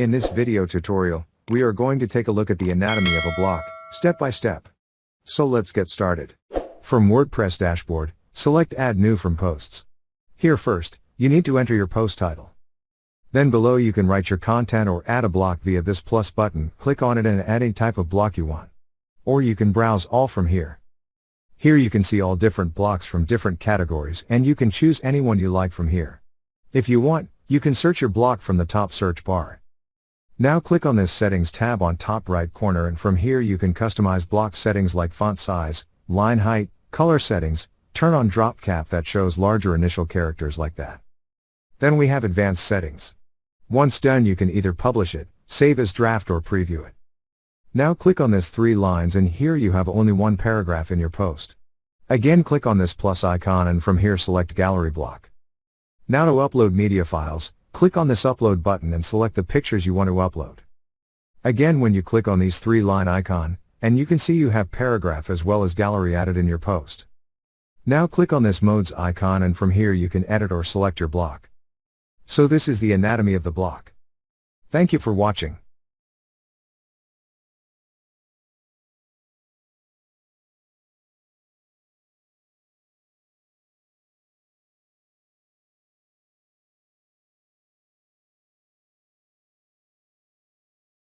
In this video tutorial, we are going to take a look at the anatomy of a block, step by step. So let's get started. From WordPress dashboard, select Add New from Posts. Here first, you need to enter your post title. Then below you can write your content or add a block via this plus button, click on it and add any type of block you want. Or you can browse all from here. Here you can see all different blocks from different categories and you can choose any one you like from here. If you want, you can search your block from the top search bar. Now click on this settings tab on top right corner and from here you can customize block settings like font size, line height, color settings, turn on drop cap that shows larger initial characters like that. Then we have advanced settings. Once done you can either publish it, save as draft or preview it. Now click on this 3 lines and here you have only one paragraph in your post. Again click on this plus icon and from here select gallery block. Now to upload media files, click on this upload button and select the pictures you want to upload. Again when you click on these 3 line icon, and you can see you have paragraph as well as gallery added in your post. Now click on this modes icon and from here you can edit or select your block. So this is the anatomy of the block. Thank you for watching.